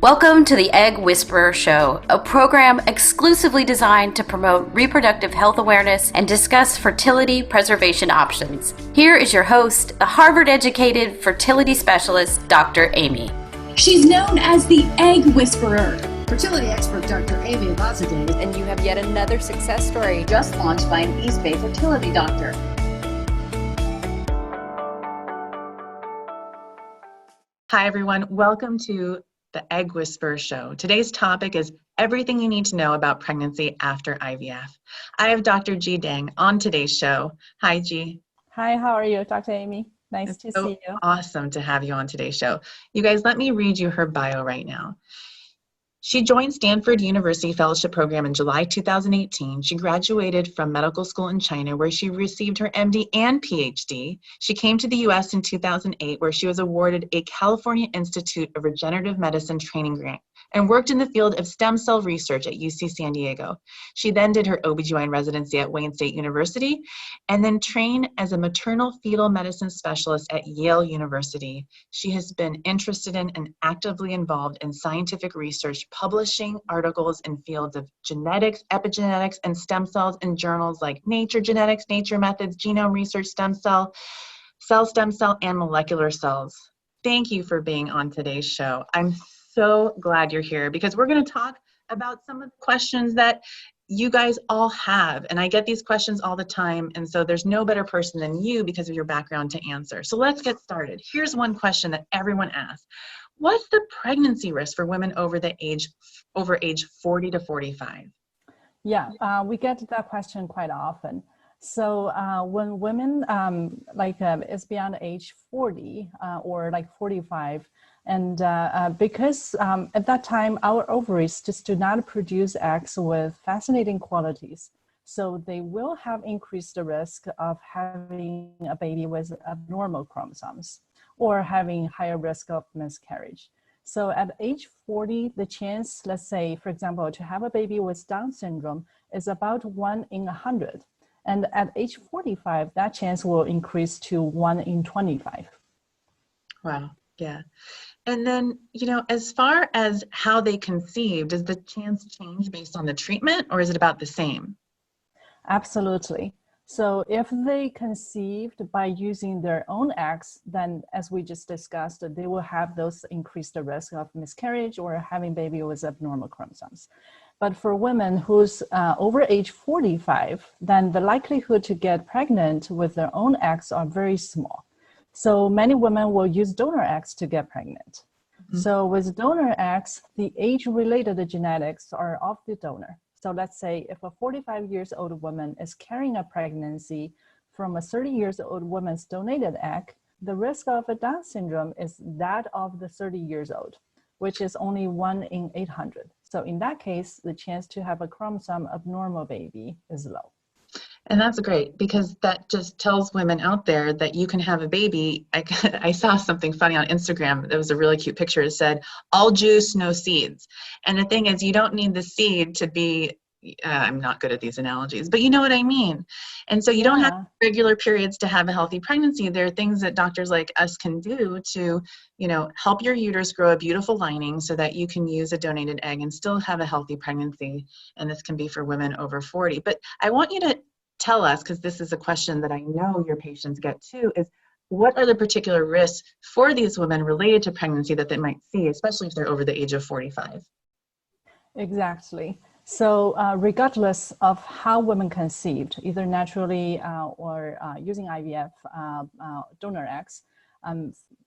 Welcome to the Egg Whisperer Show, a program exclusively designed to promote reproductive health awareness and discuss fertility preservation options. Here is your host, the Harvard-educated fertility specialist, Dr. Amy. She's known as the Egg Whisperer. Fertility expert Dr. Amy Abazadeh. And you have yet another success story Just launched by an East Bay fertility doctor. Hi, everyone. Welcome to the Egg Whisperer Show. Today's topic is everything you need to know about pregnancy after IVF. I have Dr. Jie Deng on today's show. Hi, Jie. Hi, how are you, Dr. Amy? Nice to see you. Awesome to have you on today's show. You guys, let me read you her bio right now. She joined Stanford University Fellowship Program in July 2018. She graduated from medical school in China, where she received her MD and PhD. She came to the US in 2008, where she was awarded a California Institute of Regenerative Medicine training grant and worked in the field of stem cell research at UC San Diego. She then did her OBGYN residency at Wayne State University and then trained as a maternal fetal medicine specialist at Yale University. She has been interested in and actively involved in scientific research, publishing articles in fields of genetics, epigenetics, and stem cells in journals like Nature Genetics, Nature Methods, Genome Research, Stem Cell, and Molecular Cells. Thank you for being on today's show. I'm so glad you're here because we're going to talk about some of the questions that you guys all have. And I get these questions all the time. And so there's no better person than you because of your background to answer. So let's get started. Here's one question that everyone asks. What's the pregnancy risk for women over age 40 to 45? Yeah, we get that question quite often. So when women is beyond age 40 or like 45, and because at that time our ovaries just do not produce eggs with fascinating qualities, so they will have increased the risk of having a baby with abnormal chromosomes or having higher risk of miscarriage. So at age 40, the chance, let's say, for example, to have a baby with Down syndrome is about 1 in 100. And at age 45, that chance will increase to 1 in 25. Wow, yeah. And then, as far as how they conceive, does the chance change based on the treatment or is it about the same? Absolutely. So if they conceived by using their own eggs, then as we just discussed, they will have those increased risk of miscarriage or having baby with abnormal chromosomes. But for women who's over age 45, then the likelihood to get pregnant with their own eggs are very small. So many women will use donor eggs to get pregnant. Mm-hmm. So with donor eggs, the age-related genetics are of the donor. So let's say if a 45-year-old woman is carrying a pregnancy from a 30-year-old woman's donated egg, the risk of a Down syndrome is that of the 30-year-old, which is only 1 in 800. So in that case, the chance to have a chromosome abnormal baby is low. And that's great because that just tells women out there that you can have a baby. I saw something funny on Instagram. There was a really cute picture. It said, all juice, no seeds. And the thing is, you don't need the seed to be, I'm not good at these analogies, but you know what I mean. And so you don't have regular periods to have a healthy pregnancy. There are things that doctors like us can do to, help your uterus grow a beautiful lining so that you can use a donated egg and still have a healthy pregnancy. And this can be for women over 40. But I want you to tell us, because this is a question that I know your patients get too, is what are the particular risks for these women related to pregnancy that they might see, especially if they're over the age of 45? Exactly. So regardless of how women conceived, either naturally or using IVF donor eggs,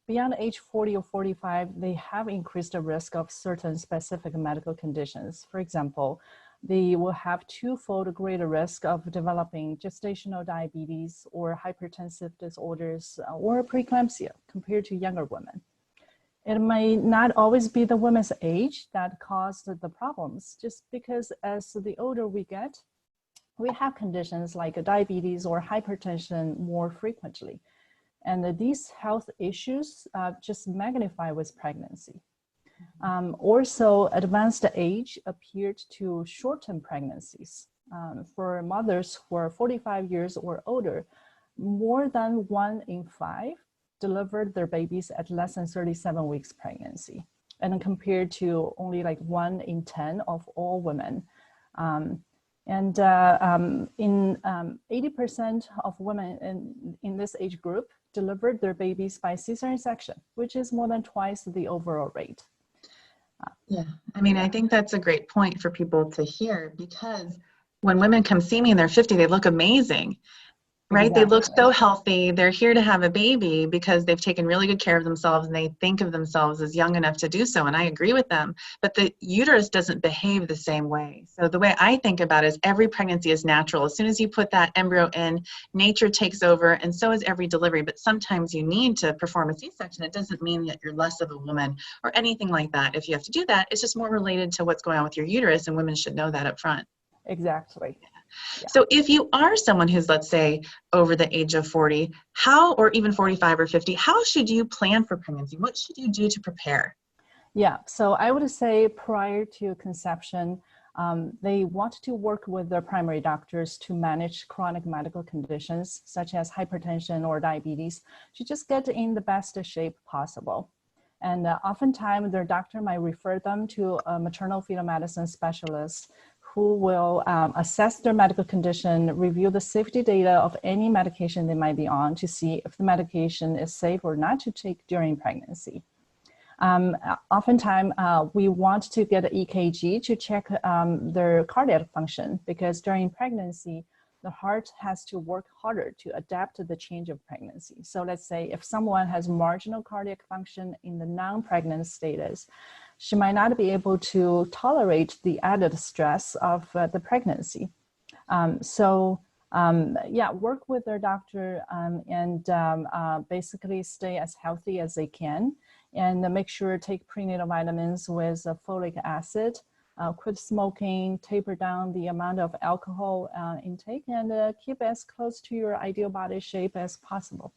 beyond age 40 or 45, they have increased the risk of certain specific medical conditions. For example, they will have twofold greater risk of developing gestational diabetes or hypertensive disorders or preeclampsia compared to younger women. It may not always be the woman's age that caused the problems, just because as the older we get, we have conditions like diabetes or hypertension more frequently. And these health issues just magnify with pregnancy. Also, advanced age appeared to shorten pregnancies. For mothers who are 45 years or older, more than 1 in 5 delivered their babies at less than 37 weeks pregnancy. and compared to only like 1 in 10 of all women. In 80% of women in this age group delivered their babies by cesarean section, which is more than twice the overall rate. Yeah, I mean, I think that's a great point for people to hear, because when women come see me and they're 50, they look amazing, right? They look so healthy. They're here to have a baby because they've taken really good care of themselves and they think of themselves as young enough to do so. And I agree with them, but the uterus doesn't behave the same way. So the way I think about it is every pregnancy is natural. As soon as you put that embryo in, nature takes over, and so is every delivery. But sometimes you need to perform a C-section. It doesn't mean that you're less of a woman or anything like that. If you have to do that, it's just more related to what's going on with your uterus, and women should know that up front. Exactly. Yeah. So if you are someone who's, let's say, over the age of 40, or even 45 or 50, how should you plan for pregnancy? What should you do to prepare? Yeah, so I would say prior to conception, they want to work with their primary doctors to manage chronic medical conditions such as hypertension or diabetes to just get in the best shape possible. And oftentimes their doctor might refer them to a maternal fetal medicine specialist who will assess their medical condition, review the safety data of any medication they might be on to see if the medication is safe or not to take during pregnancy. Oftentimes, we want to get an EKG to check their cardiac function, because during pregnancy, the heart has to work harder to adapt to the change of pregnancy. So let's say if someone has marginal cardiac function in the non-pregnant status, she might not be able to tolerate the added stress of the pregnancy. Work with their doctor and basically stay as healthy as they can, and make sure to take prenatal vitamins with folic acid, quit smoking, taper down the amount of alcohol intake, and keep as close to your ideal body shape as possible.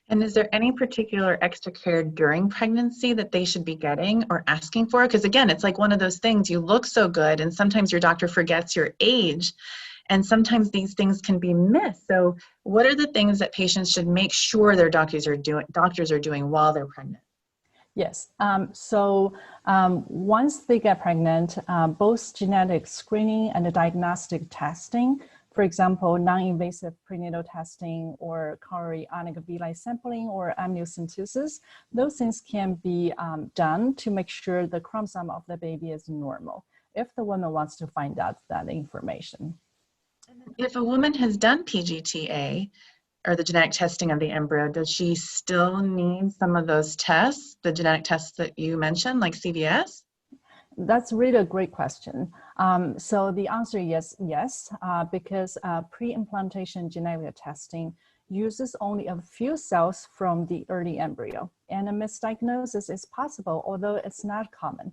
And is there any particular extra care during pregnancy that they should be getting or asking for? Because again, it's like one of those things, you look so good and sometimes your doctor forgets your age, and sometimes these things can be missed. So what are the things that patients should make sure their doctors are doing while they're pregnant? Yes. Once they get pregnant, both genetic screening and the diagnostic testing, for example, non-invasive prenatal testing or chorionic villi sampling or amniocentesis, those things can be done to make sure the chromosome of the baby is normal, if the woman wants to find out that information. If a woman has done PGTA, or the genetic testing of the embryo, does she still need some of those tests, the genetic tests that you mentioned, like CVS? That's really a great question. So the answer is yes, because pre-implantation genetic testing uses only a few cells from the early embryo, and a misdiagnosis is possible, although it's not common.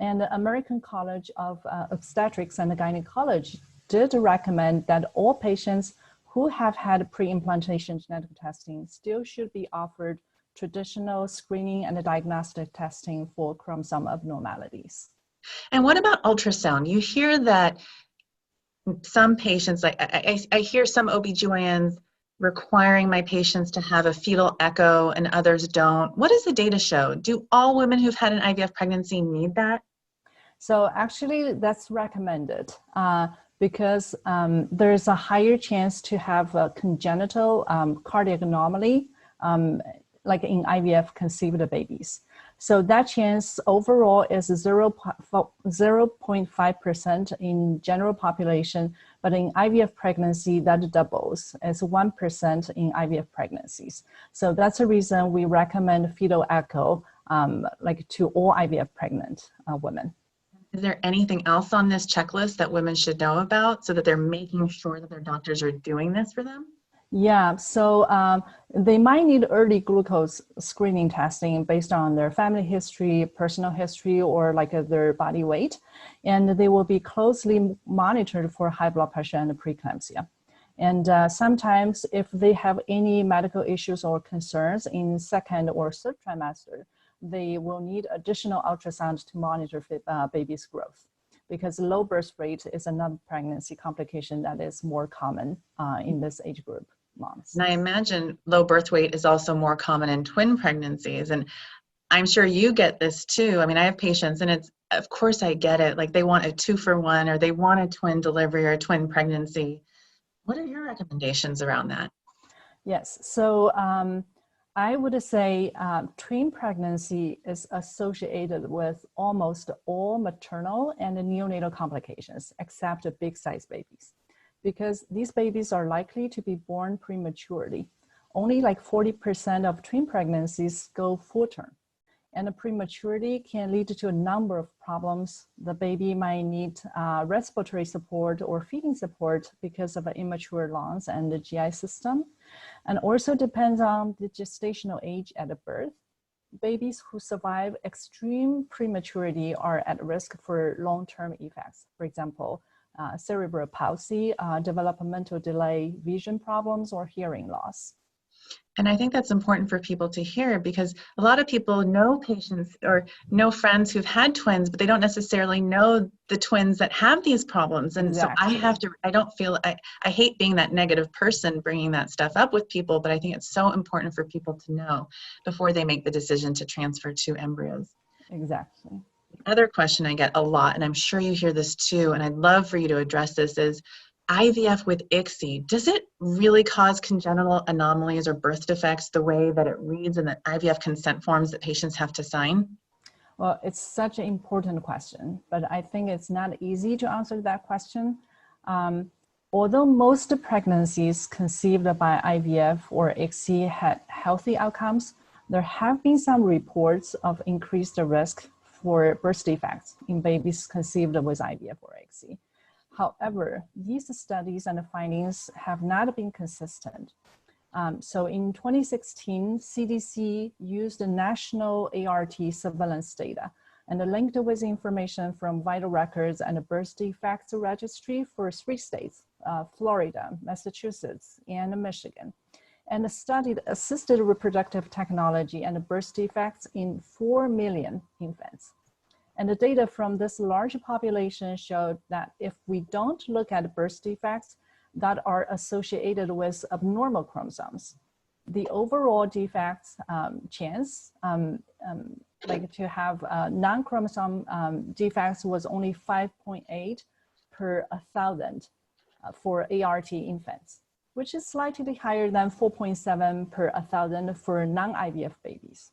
And the American College of Obstetrics and Gynecology did recommend that all patients who have had pre-implantation genetic testing still should be offered traditional screening and diagnostic testing for chromosome abnormalities. And what about ultrasound? You hear that some patients, like I hear some OBGYNs requiring my patients to have a fetal echo and others don't. What does the data show? Do all women who've had an IVF pregnancy need that? So actually that's recommended. Because there's a higher chance to have a congenital cardiac anomaly, like in IVF conceived babies. So that chance overall is 0.5% in general population, but in IVF pregnancy, that doubles. It's 1% in IVF pregnancies. So that's the reason we recommend fetal echo to all IVF pregnant women. Is there anything else on this checklist that women should know about so that they're making sure that their doctors are doing this for them? Yeah, so they might need early glucose screening testing based on their family history, personal history, or their body weight. And they will be closely monitored for high blood pressure and preeclampsia. And sometimes if they have any medical issues or concerns in second or third trimester, they will need additional ultrasound to monitor baby's growth, because low birth rate is another pregnancy complication that is more common in this age group moms. And I imagine low birth weight is also more common in twin pregnancies. And I'm sure you get this too. I mean, I have patients and of course I get it. Like they want a 2-for-1 or they want a twin delivery or a twin pregnancy. What are your recommendations around that? Yes, so I would say twin pregnancy is associated with almost all maternal and neonatal complications, except big size babies, because these babies are likely to be born prematurely. Only like 40% of twin pregnancies go full term. And the prematurity can lead to a number of problems. The baby might need respiratory support or feeding support because of immature lungs and the GI system. And also depends on the gestational age at birth. Babies who survive extreme prematurity are at risk for long-term effects. For example, cerebral palsy, developmental delay, vision problems, or hearing loss. And I think that's important for people to hear because a lot of people know patients or know friends who've had twins, but they don't necessarily know the twins that have these problems. And Exactly. So I hate being that negative person bringing that stuff up with people, but I think it's so important for people to know before they make the decision to transfer 2 embryos. Exactly. Another question I get a lot, and I'm sure you hear this too, and I'd love for you to address this, is IVF with ICSI, does it really cause congenital anomalies or birth defects the way that it reads in the IVF consent forms that patients have to sign? Well, it's such an important question, but I think it's not easy to answer that question. Although most pregnancies conceived by IVF or ICSI had healthy outcomes, there have been some reports of increased risk for birth defects in babies conceived with IVF or ICSI. However, these studies and findings have not been consistent. So in 2016, CDC used the national ART surveillance data and linked with information from vital records and the birth defects registry for 3 states, Florida, Massachusetts, and Michigan, and studied assisted reproductive technology and birth defects in 4 million infants. And the data from this large population showed that if we don't look at birth defects that are associated with abnormal chromosomes, the overall defects chance, like to have non-chromosome defects was only 5.8 per 1,000 for ART infants, which is slightly higher than 4.7 per 1,000 for non-IVF babies.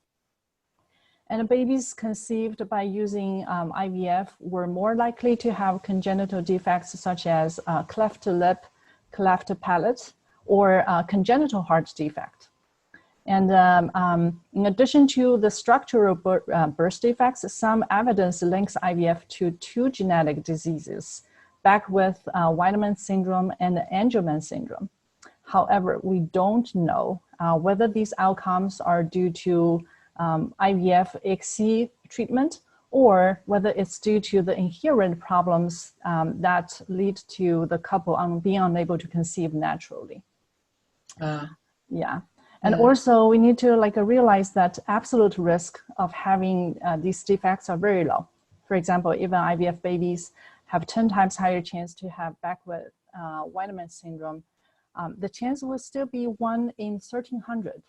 And babies conceived by using IVF were more likely to have congenital defects such as cleft lip, cleft palate, or congenital heart defect. And in addition to the structural birth defects, some evidence links IVF to 2 genetic diseases, back with Wiedemann syndrome and Angelman syndrome. However, we don't know whether these outcomes are due to IVF ICSI treatment or whether it's due to the inherent problems that lead to the couple being unable to conceive naturally. Yeah. And also we need to realize that absolute risk of having these defects are very low. For example, even IVF babies have 10 times higher chance to have back with Wiedemann syndrome. The chance will still be 1 in 1,300.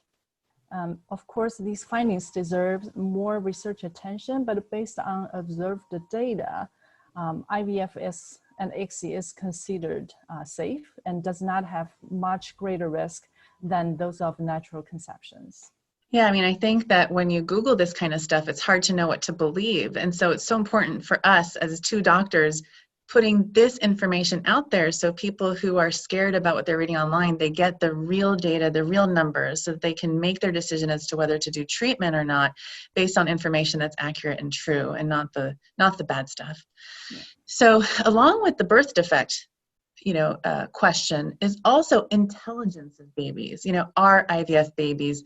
Of course, these findings deserve more research attention, but based on observed data, IVF and ICSI is considered safe and does not have much greater risk than those of natural conceptions. Yeah, I mean, I think that when you Google this kind of stuff, it's hard to know what to believe. And so it's so important for us as 2 doctors putting this information out there so people who are scared about what they're reading online, they get the real data, the real numbers, so that they can make their decision as to whether to do treatment or not based on information that's accurate and true and not the bad stuff. Yeah. So along with the birth defect, question is also intelligence of babies. Are IVF babies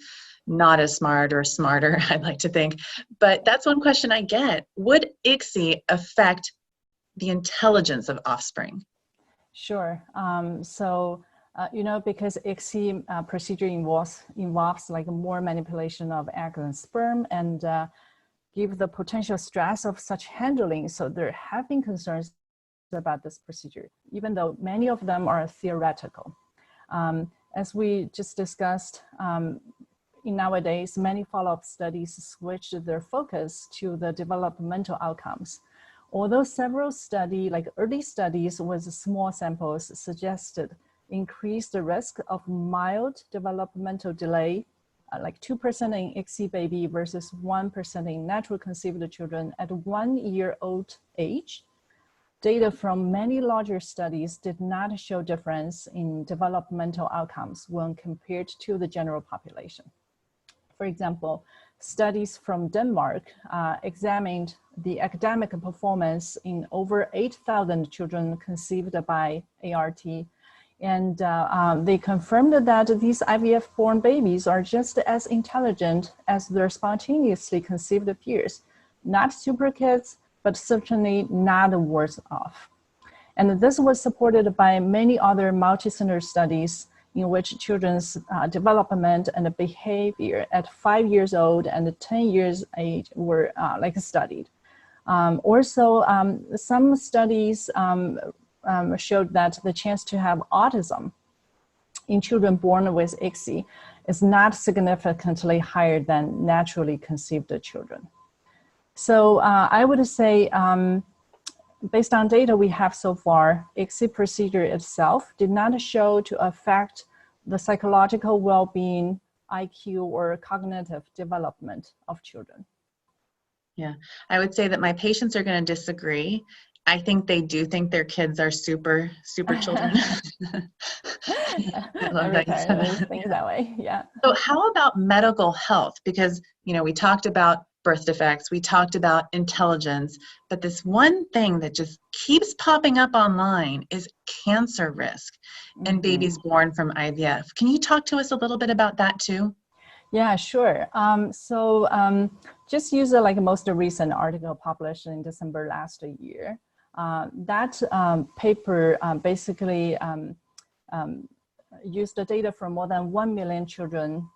not as smart or smarter, I'd like to think, but that's one question I get. Would ICSI affect the intelligence of offspring? Sure. Because ICSI procedure involves more manipulation of egg and sperm and give the potential stress of such handling. So there have been concerns about this procedure, even though many of them are theoretical. As we just discussed, nowadays, many follow-up studies switched their focus to the developmental outcomes. Although several early studies with small samples suggested increased the risk of mild developmental delay, like 2% in ICSI baby versus 1% in natural conceived children at 1 year old age, data from many larger studies did not show difference in developmental outcomes when compared to the general population. For example, studies from Denmark examined the academic performance in over 8,000 children conceived by ART, and they confirmed that these IVF-born babies are just as intelligent as their spontaneously conceived peers. Not super kids, but certainly not worse off. And this was supported by many other multi-center studies in which children's development and behavior at 5 years old and 10 years age were studied. Also, some studies showed that the chance to have autism in children born with ICSI is not significantly higher than naturally conceived children. So I would say, based on data we have so far, ICSI procedure itself did not show to affect the psychological well-being, IQ, or cognitive development of children. Yeah, I would say that my patients are going to disagree. I think they do think their kids are super children. I love that you said that. Think that way, yeah. So how about medical health? Because, we talked about birth defects, we talked about intelligence, but this one thing that just keeps popping up online is cancer risk in babies born from IVF. Can you talk to us a little bit about that too? Yeah, sure. Just use the most recent article published in December last year. That paper basically used the data from more than 1 million children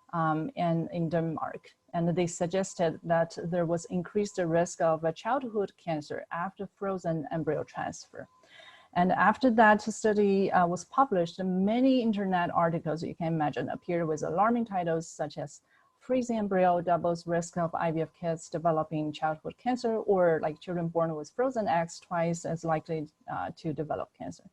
in Denmark. And they suggested that there was increased risk of a childhood cancer after frozen embryo transfer. And after that study was published, many internet articles you can imagine appeared with alarming titles such as "Freezing embryo doubles risk of IVF kids developing childhood cancer," or like children born with frozen eggs twice as likely to develop cancer.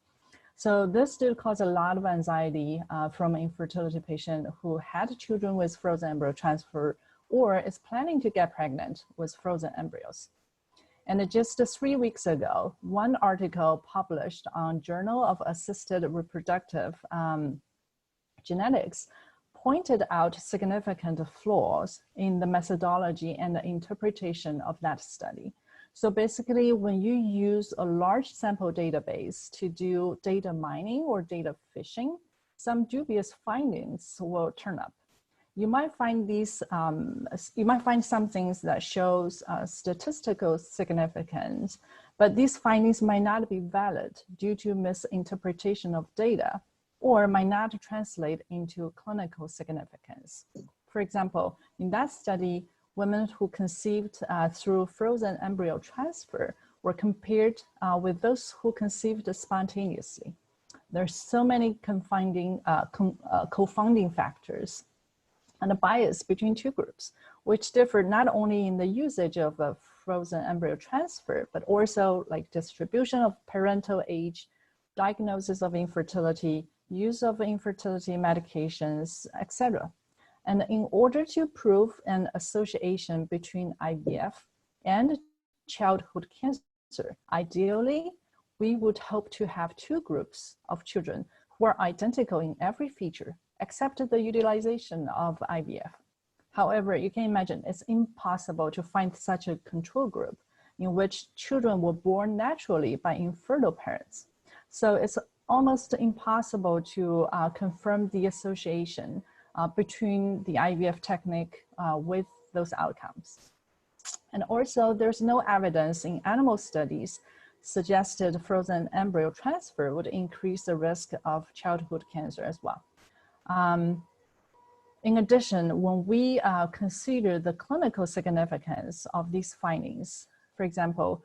So this did cause a lot of anxiety from an infertility patient who had children with frozen embryo transfer or is planning to get pregnant with frozen embryos. And just 3 weeks ago, one article published on Journal of Assisted Reproductive Genetics pointed out significant flaws in the methodology and the interpretation of that study. So basically, when you use a large sample database to do data mining or data fishing, some dubious findings will turn up. You might find some things that shows statistical significance, but these findings might not be valid due to misinterpretation of data or might not translate into clinical significance. For example, in that study, women who conceived through frozen embryo transfer were compared with those who conceived spontaneously. There's so many confounding factors and a bias between two groups, which differ not only in the usage of a frozen embryo transfer, but also like distribution of parental age, diagnosis of infertility, use of infertility medications, etc. And in order to prove an association between IVF and childhood cancer, ideally, we would hope to have two groups of children who are identical in every feature, except the utilization of IVF. However, you can imagine it's impossible to find such a control group in which children were born naturally by infertile parents. So it's almost impossible to confirm the association between the IVF technique with those outcomes. And also, there's no evidence in animal studies suggested frozen embryo transfer would increase the risk of childhood cancer as well. In addition, when we consider the clinical significance of these findings, for example,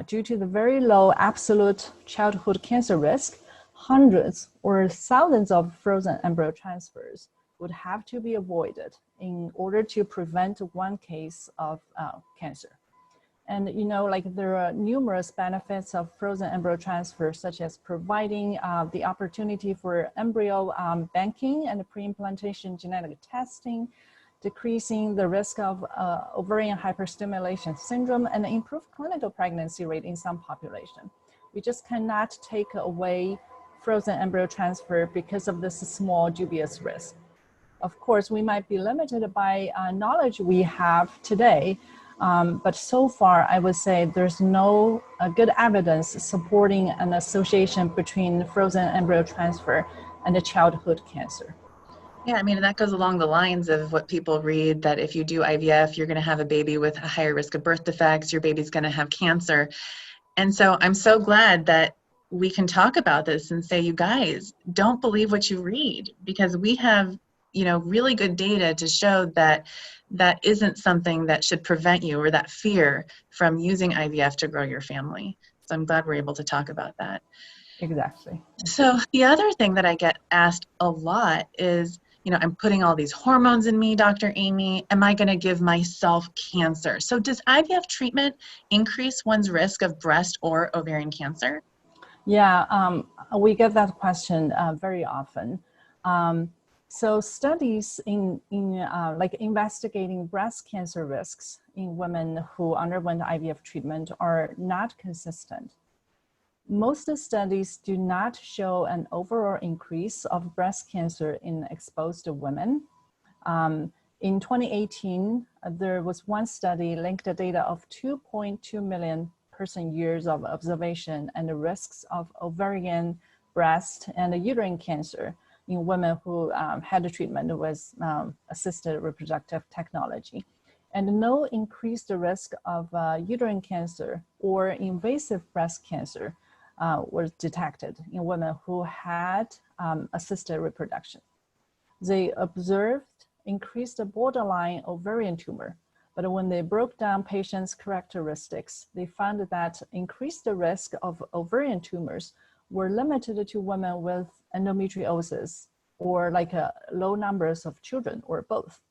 due to the very low absolute childhood cancer risk, hundreds or thousands of frozen embryo transfers would have to be avoided in order to prevent one case of cancer. And there are numerous benefits of frozen embryo transfer, such as providing the opportunity for embryo banking and pre-implantation genetic testing, decreasing the risk of ovarian hyperstimulation syndrome, and improve clinical pregnancy rate in some population. We just cannot take away frozen embryo transfer because of this small dubious risk. Of course, we might be limited by knowledge we have today, but so far, I would say there's no good evidence supporting an association between frozen embryo transfer and childhood cancer. Yeah, I mean, that goes along the lines of what people read, that if you do IVF, you're going to have a baby with a higher risk of birth defects, your baby's going to have cancer. And so I'm so glad that we can talk about this and say, you guys, don't believe what you read, because we have, really good data to show that that isn't something that should prevent you, or that fear from using IVF to grow your family. So I'm glad we're able to talk about that. Exactly. So the other thing that I get asked a lot is, I'm putting all these hormones in me, Dr. Amy, am I going to give myself cancer? So does IVF treatment increase one's risk of breast or ovarian cancer? Yeah, we get that question very often. So studies in investigating breast cancer risks in women who underwent IVF treatment are not consistent. Most studies do not show an overall increase of breast cancer in exposed women. In 2018, there was one study linked the data of 2.2 million person years of observation and the risks of ovarian, breast, and uterine cancer in women who had the treatment with assisted reproductive technology. And no increased risk of uterine cancer or invasive breast cancer was detected in women who had assisted reproduction. They observed increased borderline ovarian tumor, but when they broke down patients' characteristics, they found that increased risk of ovarian tumors were limited to women with endometriosis or low numbers of children or both.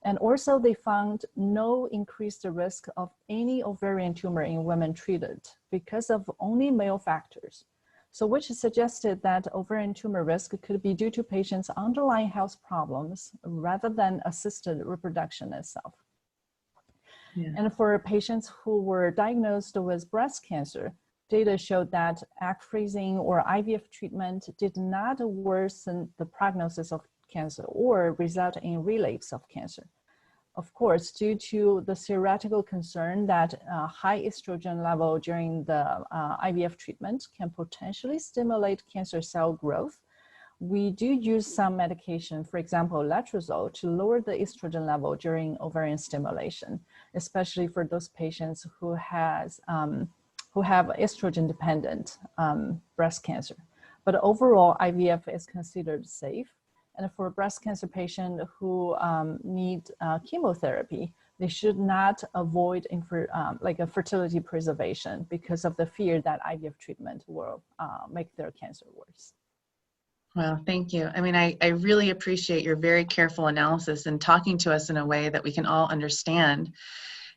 And also they found no increased risk of any ovarian tumor in women treated because of only male factors. So which suggested that ovarian tumor risk could be due to patients' underlying health problems rather than assisted reproduction itself. Yeah. And for patients who were diagnosed with breast cancer, data showed that egg freezing or IVF treatment did not worsen the prognosis of cancer or result in relapse of cancer. Of course, due to the theoretical concern that high estrogen level during the IVF treatment can potentially stimulate cancer cell growth, we do use some medication, for example, letrozole, to lower the estrogen level during ovarian stimulation, especially for those patients who have estrogen-dependent breast cancer. But overall, IVF is considered safe. And for breast cancer patients who need chemotherapy, they should not avoid a fertility preservation because of the fear that IVF treatment will make their cancer worse. Well, thank you. I mean, I really appreciate your very careful analysis and talking to us in a way that we can all understand.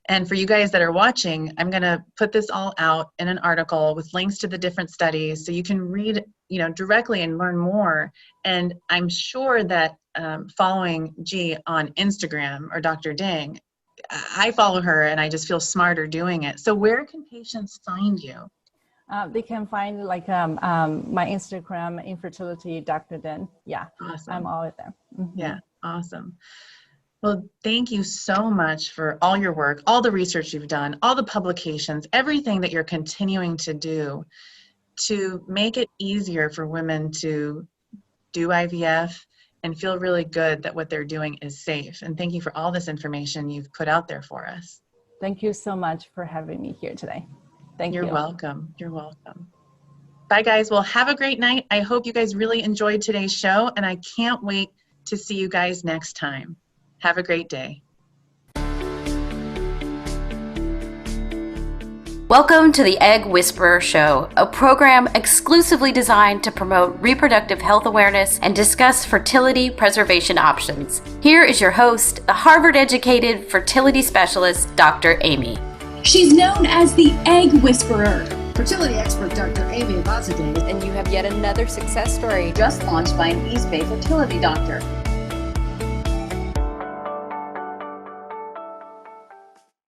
And for you guys that are watching, I'm going to put this all out in an article with links to the different studies so you can read, directly and learn more. And I'm sure that following Jie on Instagram or Dr. Deng, I follow her and I just feel smarter doing it. So where can patients find you? They can find my Instagram, Infertility, Dr. Deng. Yeah, awesome. I'm always there. Mm-hmm. Yeah, awesome. Well, thank you so much for all your work, all the research you've done, all the publications, everything that you're continuing to do to make it easier for women to do IVF and feel really good that what they're doing is safe. And thank you for all this information you've put out there for us. Thank you so much for having me here today. Thank you. You're welcome. You're welcome. Bye, guys. Well, have a great night. I hope you guys really enjoyed today's show, and I can't wait to see you guys next time. Have a great day. Welcome to the Egg Whisperer Show, a program exclusively designed to promote reproductive health awareness and discuss fertility preservation options. Here is your host, the Harvard-educated fertility specialist, Dr. Amy. She's known as the Egg Whisperer. Fertility expert Dr. Amy Abazadeh. And you have yet another success story. Just launched by an East Bay fertility doctor.